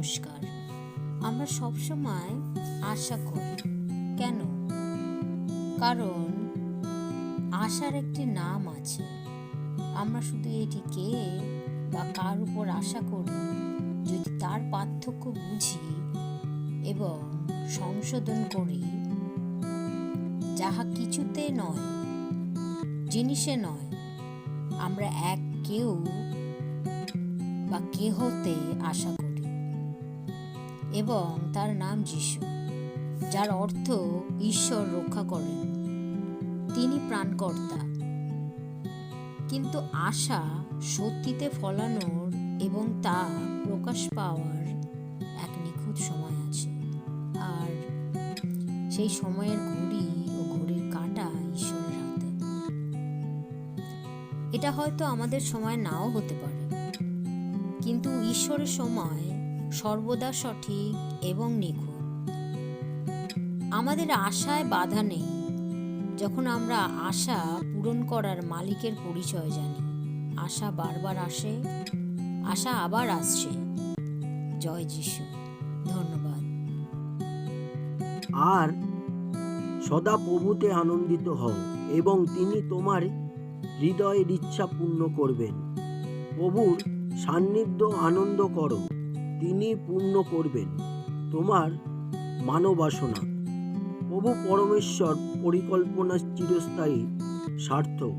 নমস্কার। আমরা সবসময় আশা করি, কেন? কারণ আশার একটি নাম আছে। আমরা শুধু এটি কে বা কার উপর আশা করি যদি তার পার্থক্য বুঝি এবং সংশোধন করি, যাহা কিছুতে নয়, জিনিসে নয়, আমরা এক কেউ বা কেহতে আশা করি, এবং তার নাম যিশু, যার অর্থ ঈশ্বর রক্ষা করেন। তিনি প্রাণকর্তা। কিন্তু আশা সত্যিতে ফলানোর এবং তা প্রকাশ পাওয়ার এক নিখুঁত সময় আছে, আর সেই সময়ের ঘড়ি ও ঘড়ির কাঁটা ঈশ্বরের হাতে। এটা হয়তো আমাদের সময় নাও হতে পারে, কিন্তু ঈশ্বরের সময় সর্বদা সঠিক এবং নিখুঁত। আমাদের আশায় বাধা নেই যখন আমরা আশা পূরণ করার মালিকের পরিচয় জানি। আশা বারবার আসে, আশা আবার আসছে। জয় যিশু। ধন্যবাদ। আর সদা প্রভুতে আনন্দিত হও এবং তিনি তোমার হৃদয়ের ইচ্ছা পূর্ণ করবেন। প্রভুর সান্নিধ্য আনন্দ করো, তিনি পূর্ণ করবেন তোমার মানবাসনা। প্রভু পরমেশ্বর পরিকল্পনা চিরস্থায়ী, সার্থক।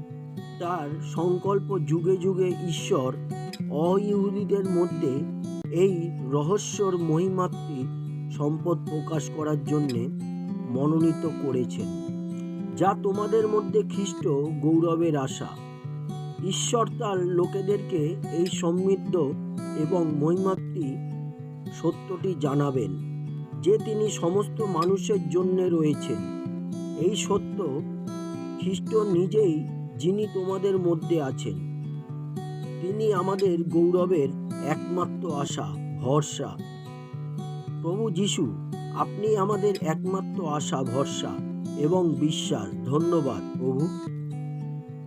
তার সংকল্প যুগে যুগে ঈশ্বর অইহুদিদের মধ্যে এই রহস্যর মহিমাত্মী সম্পদ প্রকাশ করার জন্যে মনোনীত করেছেন, যা তোমাদের মধ্যে খ্রিস্ট গৌরবের আশা। ঈশ্বর তার লোকেদেরকে এই সমৃদ্ধ এবং মহিমাত্মী সত্যটি জানাবেন যে তিনি সমস্ত মানুষের জন্য রয়েছেন। এই সত্য খ্রিস্ট নিজেই, যিনি তোমাদের মধ্যে আছেন। তিনি আমাদের গৌরবের একমাত্র আশা, ভরসা। প্রভু যিশু, আপনি আমাদের একমাত্র আশা, ভরসা এবং বিশ্বাস। ধন্যবাদ প্রভু।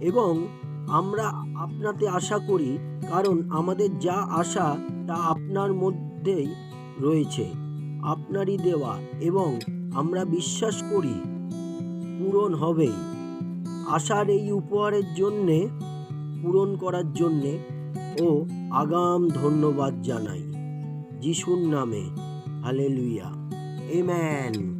এবং আমরা আপনাতে আশা করি, কারণ আমাদের যা আশা তা আপনার মধ্যেই রয়েছে, আপনারই দেওয়া, এবং আমরা বিশ্বাস করি পূরণ হবেই। আশার এই উপহারের জন্যে, পূরণ করার জন্যে ও আগাম ধন্যবাদ জানাই যিশুর নামে। Hallelujah, amen.